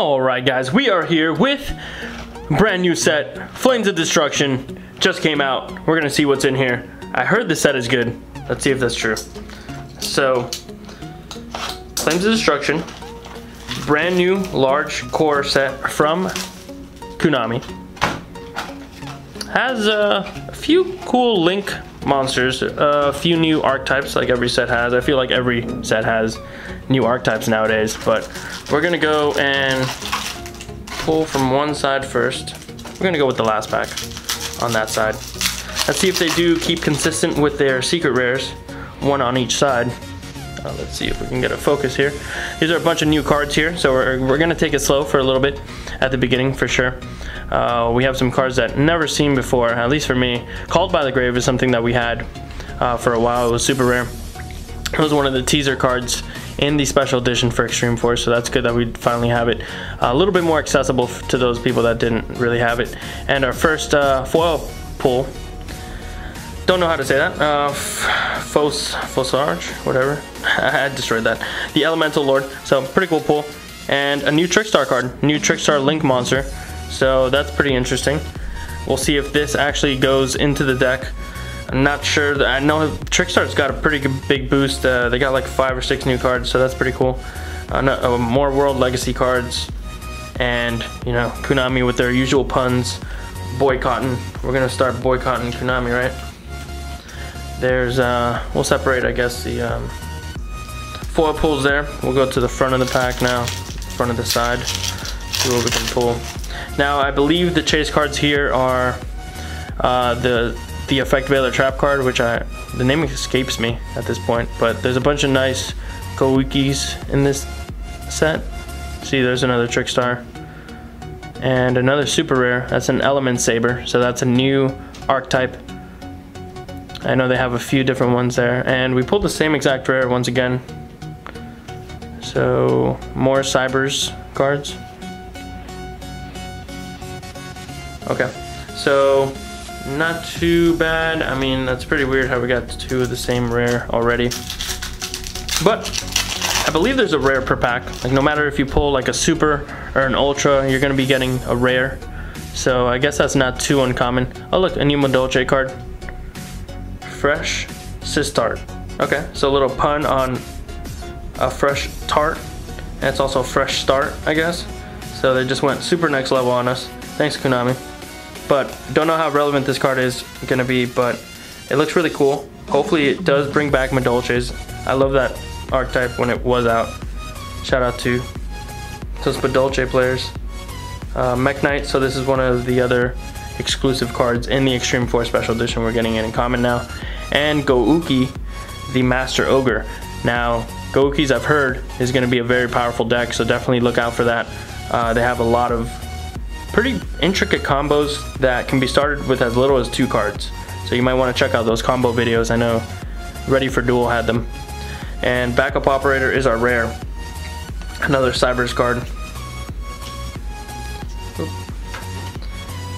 Alright guys, we are here with a brand new set, Flames of Destruction, just came out. We're gonna see what's in here. I heard the set is good. Let's see if that's true. So, Flames of Destruction, brand new large core set from Konami. Has a few cool Link monsters, a few new archetypes like every set has. I feel like every set has new archetypes nowadays, but we're gonna go and pull from one side first. We're gonna go with the last pack on that side. Let's see if they do keep consistent with their secret rares, one on each side. Let's see if we can get a focus here. These are a bunch of new cards here, so we're gonna take it slow for a little bit at the beginning for sure. We have some cards that never seen before, at least for me. Called by the Grave is something that we had for a while. It was super rare. It was one of the teaser cards in the special edition for Extreme Force, so that's good that we finally have it. A little bit more accessible to those people that didn't really have it. And our first foil pull, don't know how to say that, Fossarge, whatever. I destroyed that. The Elemental Lord, so pretty cool pull. And a new Trickstar card, new Trickstar Link monster. So that's pretty interesting. We'll see if this actually goes into the deck. I'm not sure. I know Trickstar's got a pretty big boost. They got like 5 or 6 new cards, so that's pretty cool. More World Legacy cards, and you know, Konami with their usual puns, boycotting. We're gonna start boycotting Konami, right? There's we'll separate, I guess, the foil pulls there. We'll go to the front of the pack now, front of the side. See what we can pull. Now, I believe the chase cards here are the Effect Veiler Trap card, which the name escapes me at this point, but there's a bunch of nice Goukis in this set. See, there's another Trickstar. And another super rare, that's an Element Saber, so that's a new archetype. I know they have a few different ones there, and we pulled the same exact rare once again. So, more Cybers cards. Okay, so not too bad. I mean, that's pretty weird how we got 2 of the same rare already. But I believe there's a rare per pack. Like, no matter if you pull like a super or an ultra, you're gonna be getting a rare. So I guess that's not too uncommon. Oh look, a new Madolche card. Fresh Sistart. Okay, so a little pun on a fresh tart. And it's also a fresh start, I guess. So they just went super next level on us. Thanks, Konami. But don't know how relevant this card is gonna be, but it looks really cool. Hopefully it does bring back Madolches. I love that archetype when it was out. Shout out to those Madolche players. Mech Knight, so this is one of the other exclusive cards in the Extreme Force Special Edition we're getting in common now. And Gouki, the Master Ogre. Now, Goukis, I've heard, is gonna be a very powerful deck, so definitely look out for that. They have a lot of pretty intricate combos that can be started with as little as 2 cards. So you might want to check out those combo videos. I know Ready for Duel had them. And Backup Operator is our rare. Another Cybers card.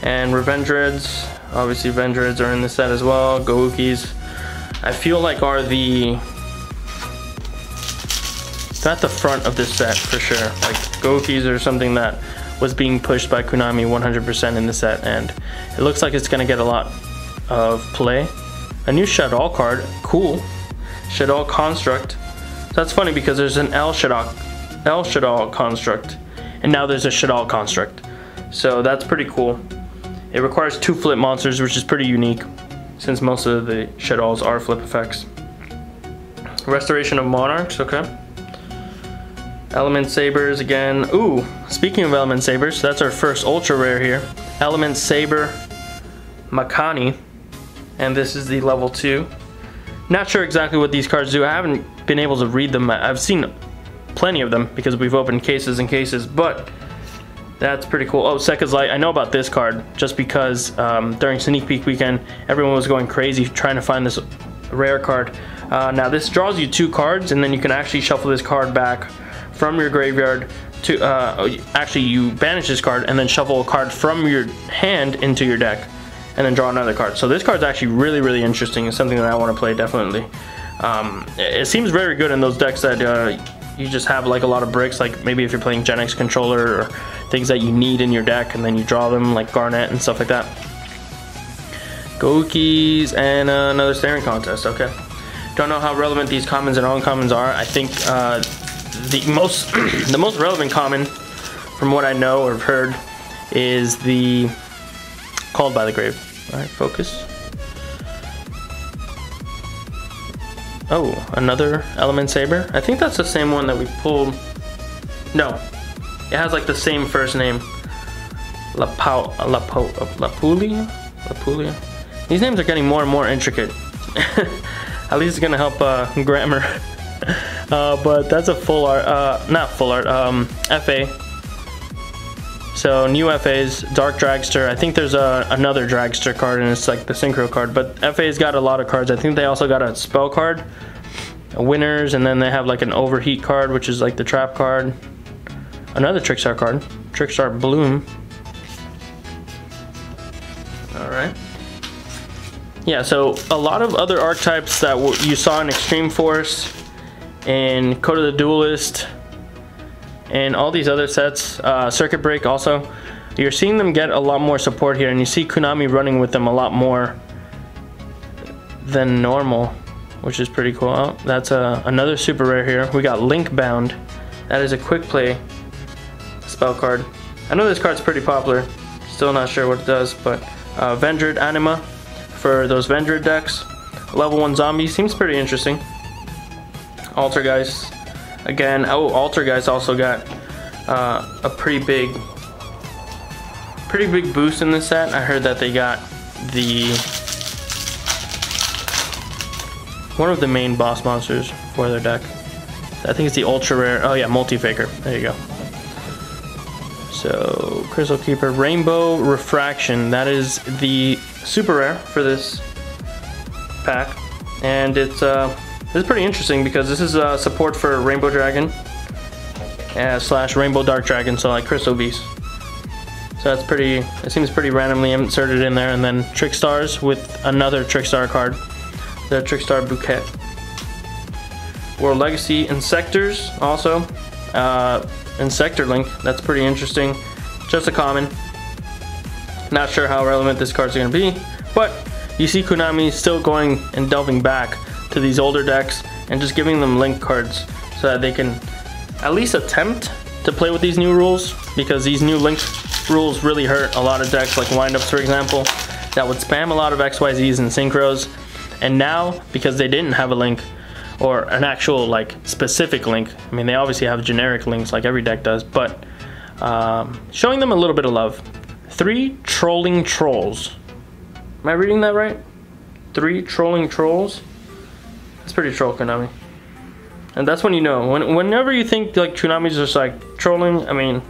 And Revendreds. Obviously Vendreds are in the set as well. Goukis, I feel like are the... They're at the front of this set for sure. Like Goukis are something that was being pushed by Konami 100% in the set, and it looks like it's gonna get a lot of play. A new Shaddoll card, cool. Shaddoll Construct. So that's funny because there's an El Shaddoll Construct, and now there's a Shaddoll Construct. So that's pretty cool. It requires 2 flip monsters, which is pretty unique, since most of the Shaddolls are flip effects. Restoration of Monarchs, okay. Element Sabers again. Ooh, speaking of Element Sabers, that's our first ultra rare here. Element Saber Makani, and this is the level 2. Not sure exactly what these cards do. I haven't been able to read them. I've seen plenty of them because we've opened cases and cases, but that's pretty cool. Oh, Sekka's Light. I know about this card just because during Sneak Peek weekend, everyone was going crazy trying to find this rare card. Now this draws you 2 cards, and then you can actually shuffle this card back from your graveyard to, actually you banish this card and then shuffle a card from your hand into your deck and then draw another card. So this card's actually really, really interesting. It's something that I want to play definitely. It seems very good in those decks that you just have like a lot of bricks, like maybe if you're playing Gen X controller or things that you need in your deck, and then you draw them like Garnet and stuff like that. Gokis and another staring contest. Okay. Don't know how relevant these commons and uncommons are. I think the most relevant common, from what I know or have heard, is the Called by the Grave. All right, focus. Oh, another Element Saber. I think that's the same one that we pulled. No, it has like the same first name. Lapulia. These names are getting more and more intricate. At least it's gonna help grammar. But that's a full art, not full art, FA. So new FAs, Dark Dragster. I think there's another Dragster card, and it's like the Synchro card. But FA's got a lot of cards. I think they also got a spell card, winners, and then they have like an Overheat card, which is like the trap card. Another Trickstar card, Trickstar Bloom. All right. Yeah, so a lot of other archetypes that you saw in Extreme Force and Code of the Duelist and all these other sets, Circuit Break also, you're seeing them get a lot more support here, and you see Konami running with them a lot more than normal, which is pretty cool. Oh, that's another super rare here. We got Link Bound. That is a quick play spell card. I know this card's pretty popular. Still not sure what it does, but Vendred Anima for those Vendred decks. Level 1 zombie seems pretty interesting. Altergeist again. Oh, Altergeist also got a pretty big boost in this set. I heard that they got one of the main boss monsters for their deck. I think it's the ultra rare. Oh yeah, Multi-Faker. There you go. So Crystal Keeper, Rainbow Refraction. That is the super rare for this pack, and it's pretty interesting because this is support for Rainbow Dragon slash Rainbow Dark Dragon, so like Crystal Beast. So that's pretty. It seems pretty randomly inserted in there, and then Trickstars with another Trickstar card, the Trickstar Bouquet. World Legacy Insectors also. Insector Link. That's pretty interesting. Just a common. Not sure how relevant this card's going to be, but you see Konami still going and delving back to these older decks and just giving them link cards so that they can at least attempt to play with these new rules, because these new link rules really hurt a lot of decks like Windups, for example, that would spam a lot of XYZs and Synchros. And now, because they didn't have a link or an actual like specific link, I mean, they obviously have generic links like every deck does, but showing them a little bit of love. 3 Trolling Trolls. Am I reading that right? 3 Trolling Trolls? That's pretty troll, Konami. And that's when you know. Whenever you think like Konami's just like trolling, I mean,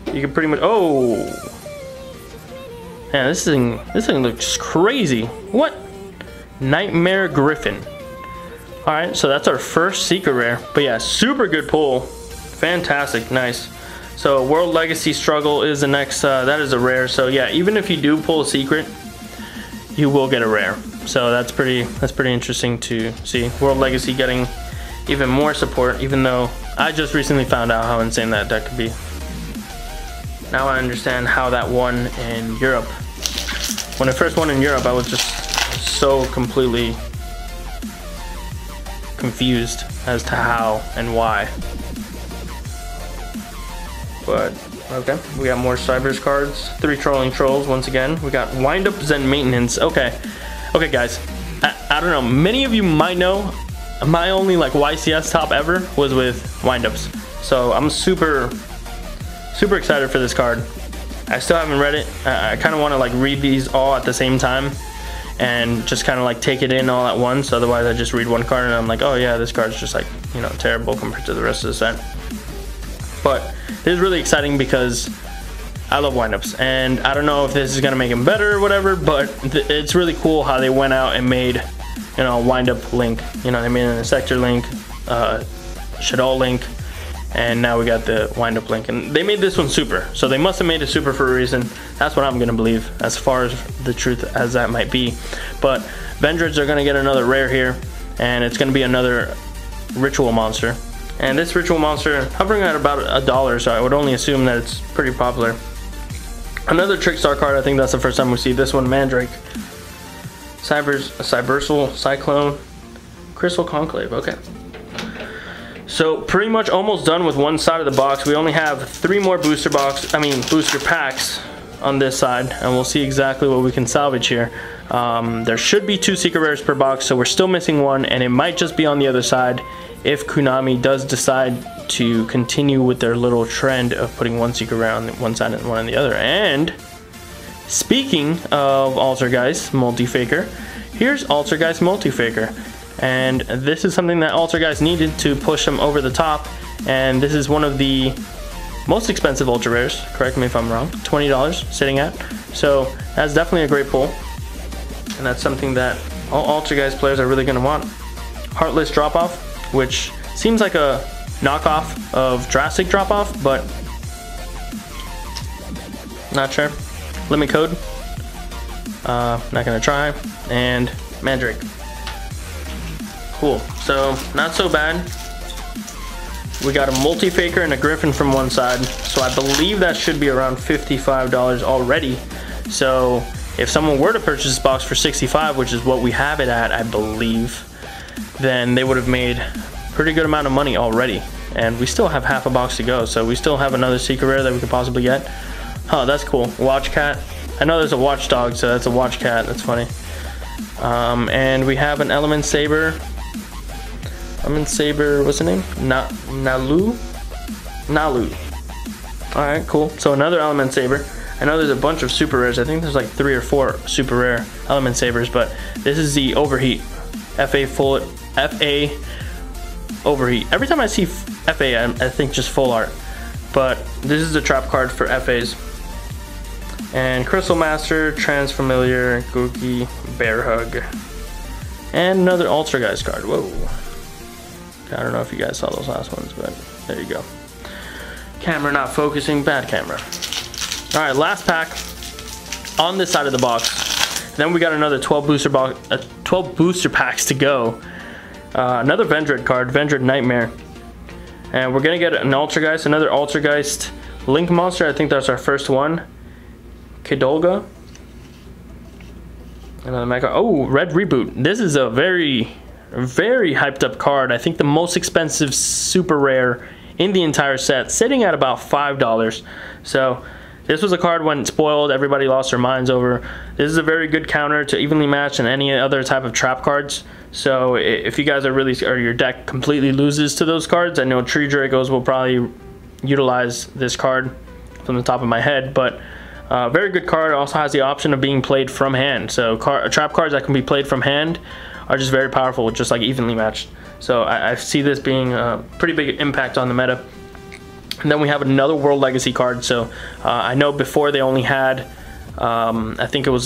you can pretty much. Oh, man, this thing looks crazy. What? Nightmare Griffin. All right, so that's our first secret rare. But yeah, super good pull. Fantastic, nice. So World Legacy Struggle is the next. That is a rare. So yeah, even if you do pull a secret, you will get a rare. So that's pretty interesting to see. World Legacy getting even more support, even though I just recently found out how insane that deck could be. Now I understand how that won in Europe. When it first won in Europe, I was just so completely confused as to how and why. But okay, we got more Cybers cards. 3 Trolling Trolls once again. We got Windups and Maintenance. Okay guys, I don't know, many of you might know my only like YCS top ever was with Windups. So I'm super excited for this card. I still haven't read it. I kind of want to like read these all at the same time and just kind of like take it in all at once. Otherwise I just read one card and I'm like, oh yeah, this card's just like, you know, terrible compared to the rest of the set. But it is really exciting because I love Windups, and I don't know if this is gonna make them better or whatever, but it's really cool how they went out and made, you know, a Windup link. You know, they made an Insector link, Shadow link, and now we got the Windup link. And they made this one super, so they must have made it super for a reason. That's what I'm gonna believe, as far as the truth as that might be. But Vendreds are gonna get another rare here, and it's gonna be another Ritual Monster. And this Ritual Monster hovering at about $1, so I would only assume that it's pretty popular. Another Trickstar card, I think that's the first time we see this one, Mandrake. Cybersal, Cyclone, Crystal Conclave, okay. So pretty much almost done with one side of the box. We only have 3 more booster packs on this side, and we'll see exactly what we can salvage here. There should be 2 secret rares per box, so we're still missing 1, and it might just be on the other side if Konami does decide to continue with their little trend of putting 1 secret rare on one side and 1 on the other. And speaking of Altergeist Multi-Faker, here's Altergeist Multi-Faker. And this is something that Altergeist needed to push them over the top. And this is one of the most expensive Ultra Rares, correct me if I'm wrong, $20 sitting at. So that's definitely a great pull. And that's something that all Altergeist players are really going to want. Heartless Drop-Off, which seems like a knockoff of Drastic Drop-Off, but not sure. Limit Code, not gonna try. And Mandrake. Cool, so not so bad. We got a Multi-Faker and a Griffin from one side, so I believe that should be around $55 already. So if someone were to purchase this box for $65, which is what we have it at, I believe, then they would have made a pretty good amount of money already. And we still have half a box to go, so we still have another secret rare that we could possibly get. Huh, that's cool. Watch Cat. I know there's a Watchdog, so that's a Watch Cat. That's funny. And we have an Element Saber. Element Saber, what's the name? Nalu? Alright, cool. So another Element Saber. I know there's a bunch of super rares. I think there's like 3 or 4 super rare Element Sabers, but this is the Overheat. FA Overheat. Every time I see FA, I think just full art. But this is the trap card for FAs. And Crystal Master, Transfamiliar, Gookie, Bear Hug. And another Altergeist card. Whoa. I don't know if you guys saw those last ones, but there you go. Camera not focusing, bad camera. Alright, last pack on this side of the box. Then we got another 12 booster packs to go. Another Vendred card, Vendred Nightmare. And we're gonna get an Altergeist, another Altergeist Link Monster. I think that's our first one. Kidolga. Another Mega. Oh, Red Reboot. This is a very hyped up card. I think the most expensive super rare in the entire set, sitting at about $5. So this was a card when spoiled, everybody lost their minds over. This is a very good counter to evenly match and any other type of trap cards. So if you guys are your deck completely loses to those cards, I know Tree Dragos will probably utilize this card from the top of my head, but very good card. Also has the option of being played from hand. So trap cards that can be played from hand are just very powerful, just like evenly matched. So I see this being a pretty big impact on the meta. And then we have another World Legacy card. So I know before they only had, I think it was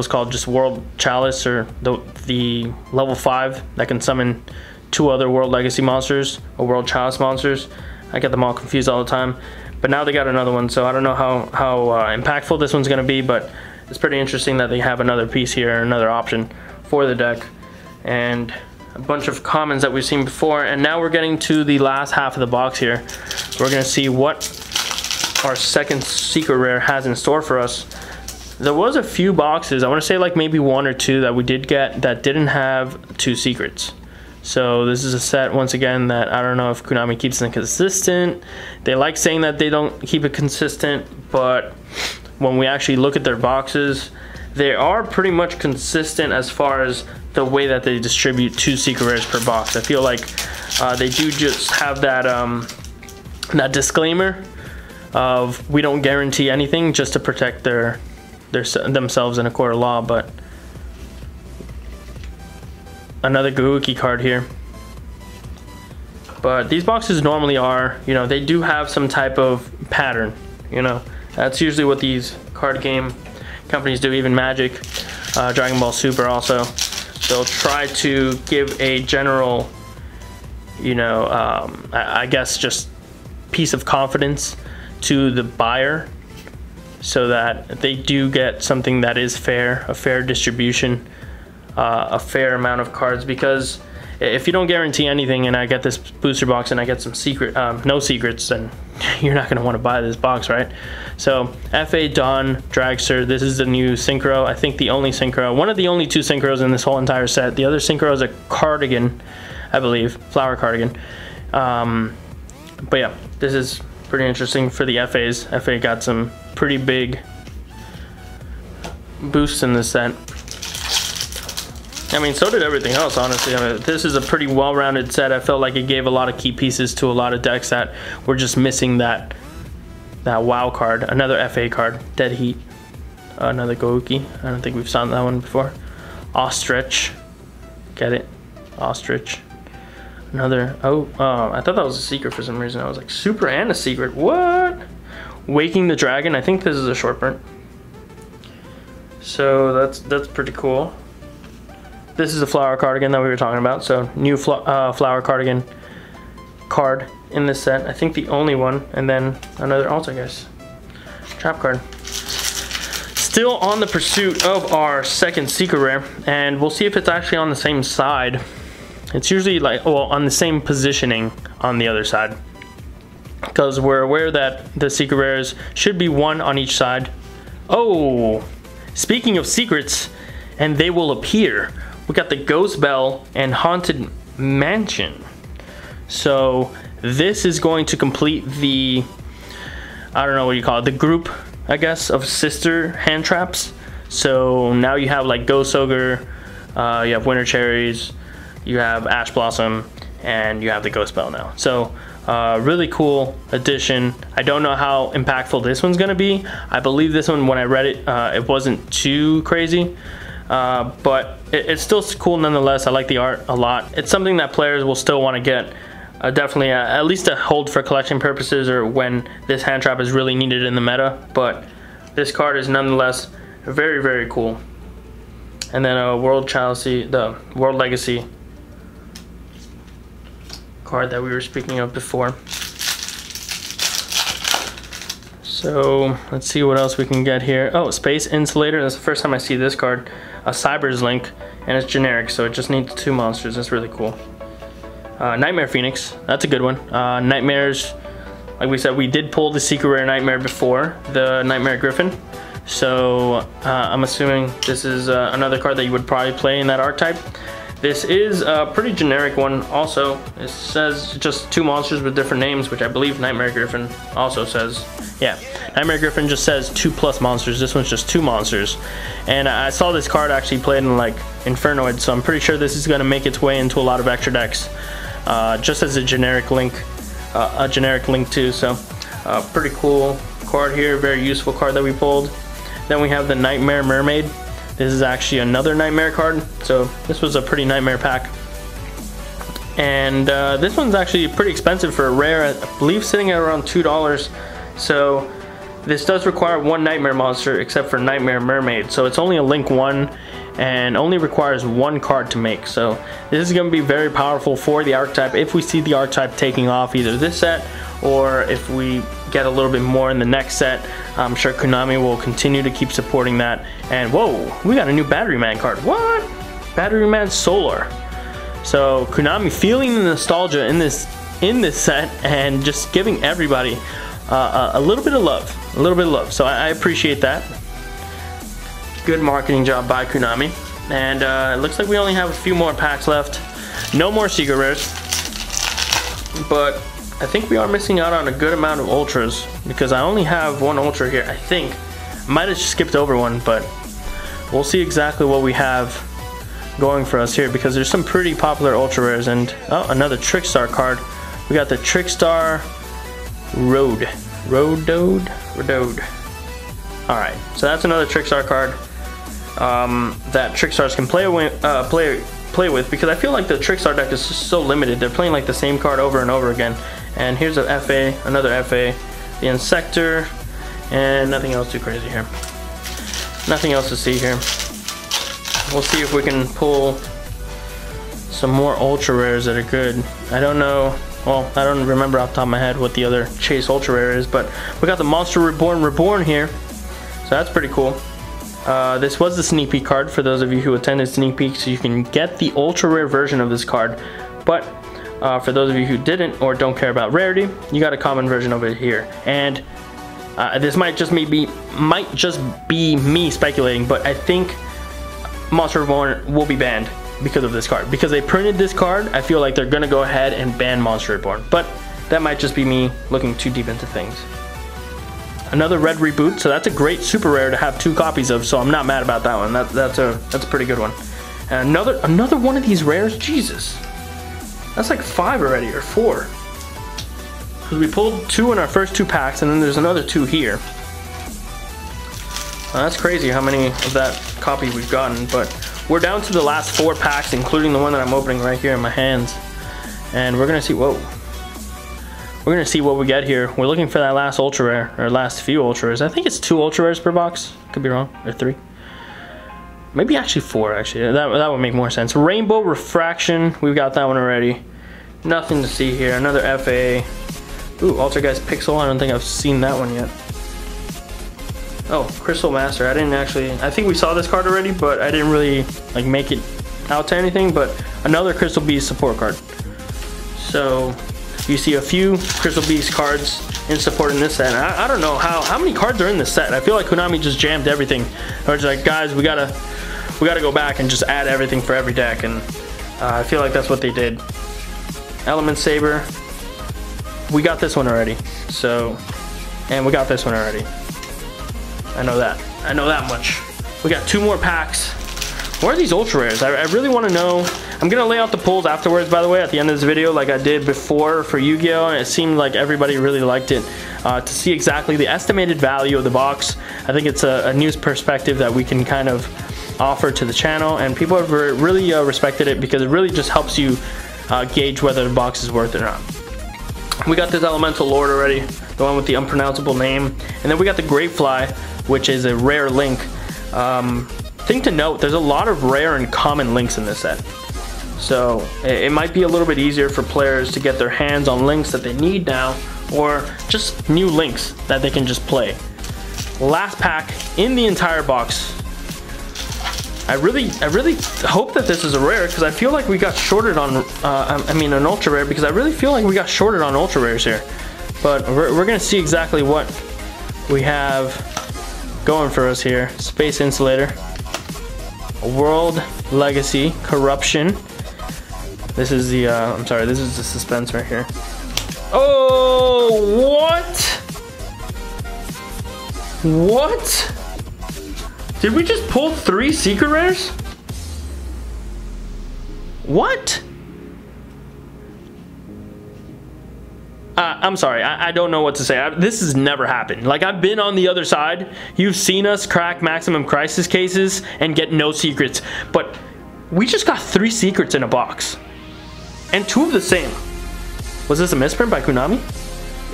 called just World Chalice, or the level 5 that can summon 2 other World Legacy monsters or World Chalice monsters. I get them all confused all the time. But now they got another one, so I don't know how impactful this one's going to be, but it's pretty interesting that they have another piece here, another option for the deck. And a bunch of commons that we've seen before, and now we're getting to the last half of the box here. We're going to see what our second secret rare has in store for us. There was a few boxes, I want to say like maybe 1 or 2 that we did get that didn't have 2 secrets. So this is a set, once again, that I don't know if Konami keeps it consistent. They like saying that they don't keep it consistent, but when we actually look at their boxes, they are pretty much consistent as far as the way that they distribute 2 secret rares per box. I feel like they do just have that that disclaimer of we don't guarantee anything, just to protect themselves in a court of law. But another Gookie card here. But these boxes normally are, you know, they do have some type of pattern, you know. That's usually what these card game companies do, even Magic, Dragon Ball Super also. They'll try to give a general, you know, I guess just piece of confidence to the buyer, so that they do get something that is fair, a fair distribution, a fair amount of cards. Because if you don't guarantee anything and I get this booster box and I get some secret, no secrets, then you're not going to want to buy this box, right? So FA Dawn Dragster, this is the new synchro. I think the only synchro, one of the only 2 synchros in this whole entire set. The other synchro is a cardigan, I believe, flower cardigan. But yeah, this is pretty interesting for the FAs. FA got some pretty big boosts in this set. I mean, so did everything else, honestly. I mean, this is a pretty well-rounded set. I felt like it gave a lot of key pieces to a lot of decks that were just missing that WoW card. Another FA card, Dead Heat. Another Goki. I don't think we've saw that one before. Ostrich. Get it? Ostrich. Another, I thought that was a secret for some reason. I was like, super and a secret. What? Waking the Dragon. I think this is a short print. So that's pretty cool. This is a flower cardigan that we were talking about. So new flower cardigan card in this set. I think the only one. And then another Altergeist trap card. Still on the pursuit of our second secret rare. And we'll see if it's actually on the same side. It's usually like, well, on the same positioning on the other side. Because we're aware that the secret rares should be 1 on each side. Oh, speaking of secrets, and they will appear. We got the Ghost Belle and Haunted Mansion. So this is going to complete the, I don't know what you call it, the group, I guess, of sister hand traps. So now you have like Ghost Ogre, you have Winter Cherries, you have Ash Blossom, and you have the Ghost Belle now. So really cool addition. I don't know how impactful this one's gonna be. I believe this one, when I read it, it wasn't too crazy. But it's still cool nonetheless. I like the art a lot. It's something that players will still want to get. Definitely at least a hold for collection purposes, or when this hand trap is really needed in the meta. But this card is nonetheless very, very cool. And then a the World Legacy card that we were speaking of before. So let's see what else we can get here. Oh, Space Insulator. That's the first time I see this card. A Cyber's Link, and it's generic, so it just needs 2 monsters. That's really cool. Nightmare Phoenix. That's a good one. Nightmares, like we said, we did pull the secret rare Nightmare before, the Nightmare Griffin. So I'm assuming this is another card that you would probably play in that archetype. This is a pretty generic one also. It says just 2 monsters with different names, which I believe Nightmare Griffin also says. Yeah, Nightmare Griffin just says 2+ monsters. This one's just 2 monsters. And I saw this card actually played in like Infernoid, so I'm pretty sure this is going to make its way into a lot of extra decks. Just as a generic link too. So pretty cool card here, very useful card that we pulled. Then we have the Nightmare Mermaid. This is actually another Nightmare card, so this was a pretty Nightmare pack. And this one's actually pretty expensive for a rare, I believe sitting at around $2. So this does require 1 Nightmare monster except for Nightmare Mermaid. So it's only a Link 1 and only requires 1 card to make. So this is going to be very powerful for the archetype if we see the archetype taking off either this set or if we get a little bit more in the next set. I'm sure Konami will continue to keep supporting that. And whoa, we got a new Battery Man card. What? Battery Man Solar. So Konami feeling the nostalgia in this set and just giving everybody a little bit of love. So I appreciate that. Good marketing job by Konami. And it looks like we only have a few more packs left. No more secret rares. But I think we are missing out on a good amount of ultras because I only have 1 ultra here. I think might have skipped over one, but we'll see exactly what we have going for us here because there's some pretty popular ultra rares. And oh, another Trickstar card. We got the Trickstar Road. Alright, so that's another Trickstar card that Trickstars can play with because I feel like the Trickstar deck is just so limited. They're playing like the same card over and over again. And here's a FA, another FA, the Insector, and nothing else too crazy here. Nothing else to see here. We'll see if we can pull some more ultra rares that are good. I don't know. Well, I don't remember off the top of my head what the other Chase Ultra Rare is, but we got the Monster Reborn here, so that's pretty cool. This was the sneak peek card for those of you who attended sneak peek, so you can get the ultra rare version of this card. But for those of you who didn't or don't care about rarity, you got a common version of it here. And this might just be me speculating, but I think Monster Reborn will be banned because of this card. Because they printed this card, I feel like they're gonna go ahead and ban Monster Reborn. But that might just be me looking too deep into things. Another red reboot, so that's a great super rare to have 2 copies of, so I'm not mad about that one. That's a pretty good one. And another one of these rares, Jesus. That's like 5 already, or 4. Because we pulled 2 in our first 2 packs, and then there's another 2 here. That's crazy how many of that copy we've gotten, but we're down to the last 4 packs, including the one that I'm opening right here in my hands. And we're gonna see, whoa. We're gonna see what we get here. We're looking for that last ultra rare, or last few ultra rares. I think it's 2 ultra rares per box. Could be wrong, or 3. Maybe actually 4, actually. That would make more sense. Rainbow Refraction, we've got that one already. Nothing to see here, another FA. Ooh, Altergeist Pixel, I don't think I've seen that one yet. Oh, Crystal Master, I think we saw this card already, but I didn't really like make it out to anything, but another Crystal Beast support card. So, you see a few Crystal Beast cards in support in this set. I don't know how many cards are in this set. I feel like Konami just jammed everything. Or it's like, guys, we gotta go back and just add everything for every deck, and I feel like that's what they did. Element Saber, we got this one already. So, and we got this one already. I know that much. We got 2 more packs. What are these ultra rares? I really want to know. I'm gonna lay out the pulls afterwards, by the way, at the end of this video, like I did before for Yu-Gi-Oh! And it seemed like everybody really liked it. To see exactly the estimated value of the box, I think it's a news perspective that we can kind of offer to the channel, and people have really respected it because it really just helps you gauge whether the box is worth it or not. We got this Elemental Lord already, the one with the unpronounceable name, and then we got the Grapefly, which is a rare link. Thing to note, there's a lot of rare and common links in this set. So it might be a little bit easier for players to get their hands on links that they need now, or just new links that they can just play. Last pack in the entire box. I really hope that this is a rare, because I feel like we got shorted on, an ultra rare, because I really feel like we got shorted on ultra rares here. But we're gonna see exactly what we have going for us here. Space Insulator, World Legacy, Corruption. This is the, this is the suspense right here. Oh, what? What? Did we just pull 3 secret rares? What? I'm sorry, I don't know what to say. This has never happened. Like, I've been on the other side. You've seen us crack Maximum Crisis cases and get no secrets. But we just got 3 secrets in a box. And 2 of the same. Was this a misprint by Konami?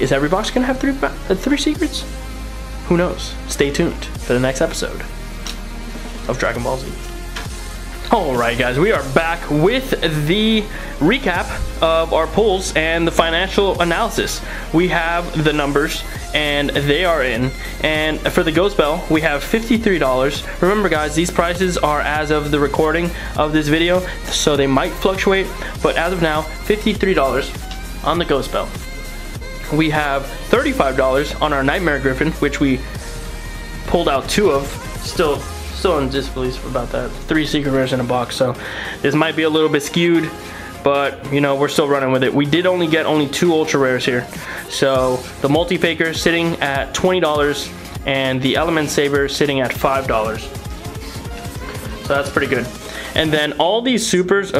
Is every box gonna have 3 secrets? Who knows? Stay tuned for the next episode of Dragon Ball Z. Alright guys, we are back with the recap of our pulls and the financial analysis. We have the numbers and they are in. And for the Ghost Belle, we have $53. Remember guys, these prices are as of the recording of this video, so they might fluctuate, but as of now, $53 on the Ghost Belle. We have $35 on our Nightmare Griffin, which we pulled out 2 of. Still in disbelief about that. 3 secret rares in a box, so this might be a little bit skewed, but you know, we're still running with it. We did only get 2 ultra rares here. So the Multi-Faker sitting at $20 and the Element Saber sitting at $5. So that's pretty good. And then all these supers,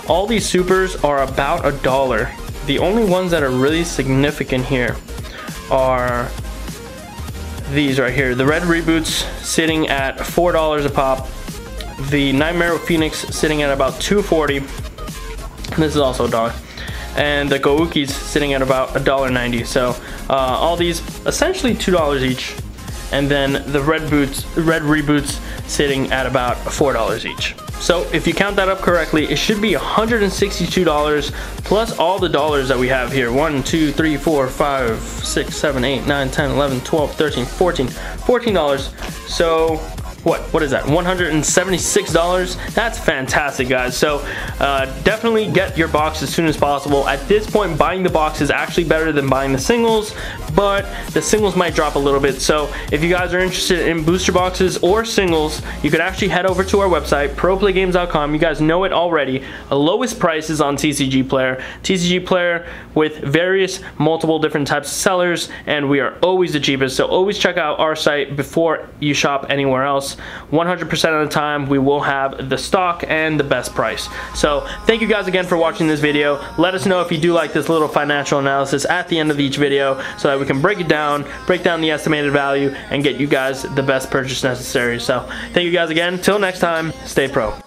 all these supers are about $1. The only ones that are really significant here are these right here. The red reboots sitting at $4 a pop. The Nightmare Phoenix sitting at about $2.40. This is also $1. And the Goukis sitting at about $1.90. So all these essentially $2 each. And then the red reboots sitting at about $4 each. So if you count that up correctly, it should be $162 plus all the dollars that we have here. 1, 2, 3, 4, 5, 6, 7, 8, 9, 10, 11, 12, 13, 14. $14. So what is that, $176? That's fantastic, guys. So definitely get your box as soon as possible. At this point, buying the box is actually better than buying the singles, but the singles might drop a little bit. So if you guys are interested in booster boxes or singles, you could actually head over to our website, proplaygames.com. You guys know it already. Lowest prices on TCG Player. TCG Player with various multiple different types of sellers, and we are always the cheapest. So always check out our site before you shop anywhere else. 100% of the time we will have the stock and the best price. So thank you guys again for watching this video. Let us know if you do like this little financial analysis at the end of each video so that we can break down the estimated value and get you guys the best purchase necessary. So thank you guys again. Till next time, stay pro.